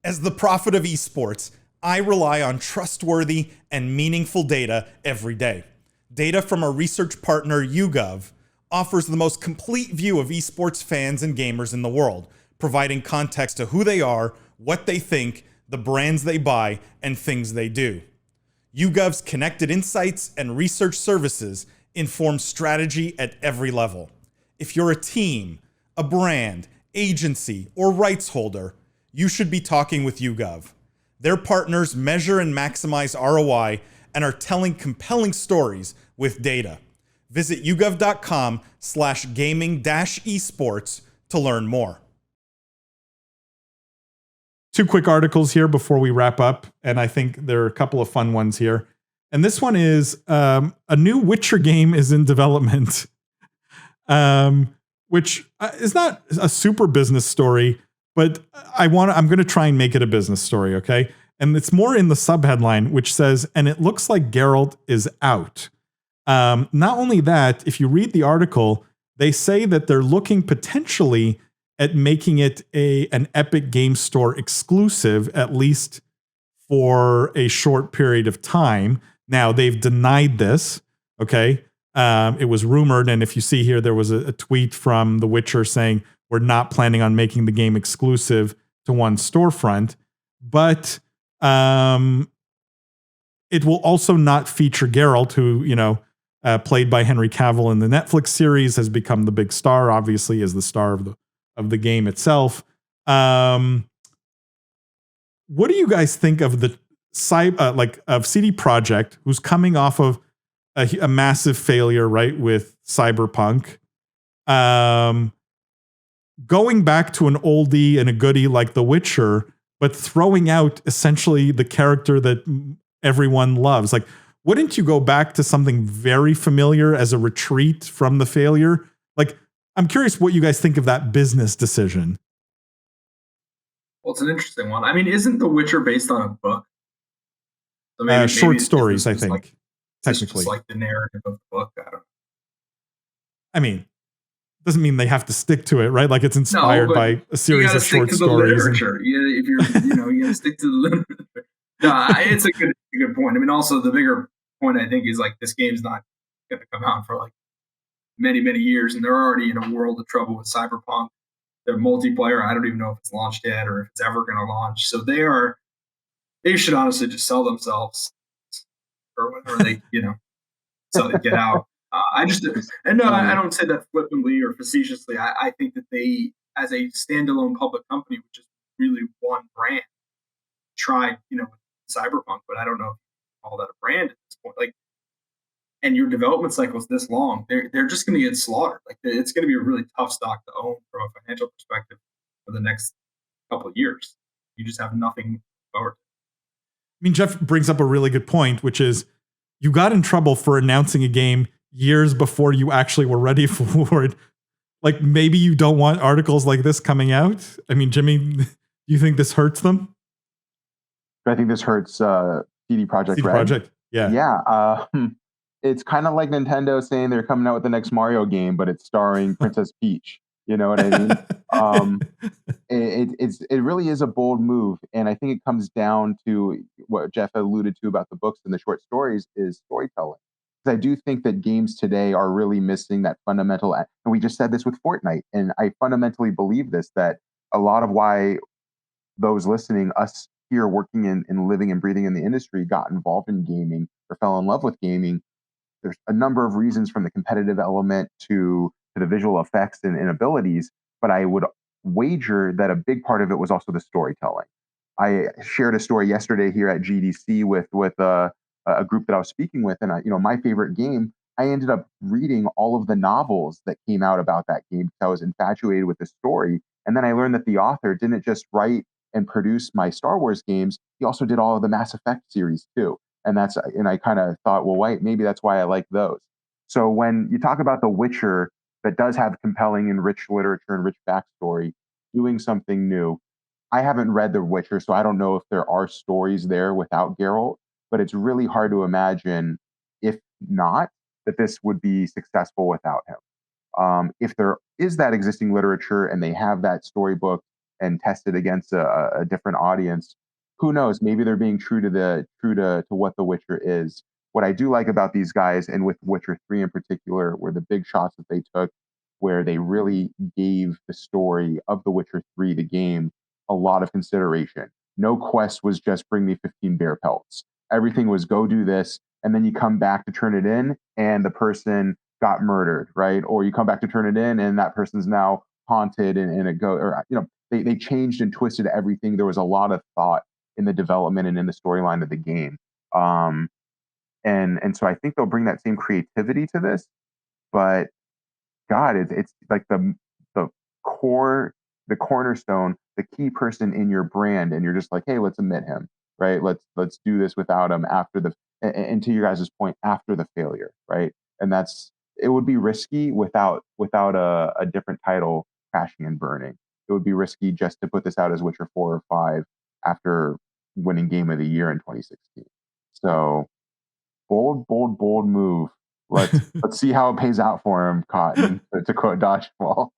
As the prophet of esports, I rely on trustworthy and meaningful data every day. Data from our research partner YouGov offers the most complete view of esports fans and gamers in the world, providing context to who they are, what they think, the brands they buy, and things they do. YouGov's connected insights and research services inform strategy at every level. If you're a team, a brand, agency, or rights holder, you should be talking with YouGov. Their partners measure and maximize ROI and are telling compelling stories with data. Visit yougov.com/gaming-esports to learn more. Two quick articles here before we wrap up, and I think there are a couple of fun ones here. And this one is a new Witcher game is in development, which is not a super business story, but I'm going to try and make it a business story, okay? And it's more in the subheadline, which says, and it looks like Geralt is out. Not only that, if you read the article, they say that they're looking potentially at making it an Epic Game Store exclusive, at least for a short period of time. Now, they've denied this, okay? It was rumored, and if you see here, there was a tweet from The Witcher saying, we're not planning on making the game exclusive to one storefront, but it will also not feature Geralt, who, played by Henry Cavill in the Netflix series, has become the big star, obviously, as the star of the game itself. What do you guys think of the of CD Projekt, who's coming off of a massive failure, right, with Cyberpunk, going back to an oldie and a goodie like The Witcher, but throwing out essentially the character that everyone loves? Like, wouldn't you go back to something very familiar as a retreat from the failure? Like, I'm curious what you guys think of that business decision. Well, it's an interesting one. I mean, isn't The Witcher based on a book? So short stories, I think, technically. Just like the narrative of the book. I don't know. I mean, doesn't mean they have to stick to it, right? Like, it's inspired by a series of short stories. Literature. If you're, you got to stick to the literature. No, it's a good point. I mean, also the bigger point I think is like this game's not going to come out for like many, many years, and they're already in a world of trouble with Cyberpunk. Their multiplayer, I don't even know if it's launched yet or if it's ever going to launch. So they should honestly just sell themselves or whatever they, so they get out. I don't say that flippantly or facetiously. I think that they, as a standalone public company, which is really one brand, tried, Cyberpunk, but I don't know if you call that a brand at this point. Like, and your development cycle is this long, they're just going to get slaughtered. Like, it's going to be a really tough stock to own from a financial perspective for the next couple of years. You just have nothing forward. I mean, Jeff brings up a really good point, which is you got in trouble for announcing a game years before you actually were ready for it. Like, maybe you don't want articles like this coming out. I mean, Jimmy, do you think this hurts them? I think this hurts CD Projekt Red. Yeah. Yeah. It's kind of like Nintendo saying they're coming out with the next Mario game, but it's starring Princess Peach. You know what I mean? It really is a bold move, and I think it comes down to what Jeff alluded to about the books and the short stories is storytelling. Because I do think that games today are really missing that fundamental. And we just said this with Fortnite, and I fundamentally believe this, that a lot of why those listening, us here working and living and breathing in the industry, got involved in gaming or fell in love with gaming. There's a number of reasons, from the competitive element to the visual effects and abilities, but I would wager that a big part of it was also the storytelling. I shared a story yesterday here at GDC with a group that I was speaking with, and my favorite game, I ended up reading all of the novels that came out about that game because I was infatuated with the story. And then I learned that the author didn't just write and produce my Star Wars games, he also did all of the Mass Effect series too. And I kind of thought, well, wait, maybe that's why I like those. So when you talk about The Witcher, that does have compelling and rich literature and rich backstory, doing something new. I haven't read The Witcher, so I don't know if there are stories there without Geralt, but it's really hard to imagine, if not, that this would be successful without him. If there is that existing literature and they have that storybook and test it against a different audience. Who knows? Maybe they're being true to what The Witcher is. What I do like about these guys, and with Witcher 3 in particular, were the big shots that they took, where they really gave the story of The Witcher 3, the game, a lot of consideration. No quest was just bring me 15 bear pelts. Everything was go do this, and then you come back to turn it in, and the person got murdered, right? Or you come back to turn it in, and that person's now haunted, and it go, or they changed and twisted everything. There was a lot of thought in the development and in the storyline of the game. And so I think they'll bring that same creativity to this, but God, it's like the core, the cornerstone, the key person in your brand, and you're just like, hey, let's omit him, right? Let's do this without him after and to your guys' point, after the failure, right? And it would be risky without a different title crashing and burning. It would be risky just to put this out as Witcher 4 or 5 after winning Game of the Year in 2016. So bold move. Let's see how it pays out for him, Cotton, to quote Dodgeball.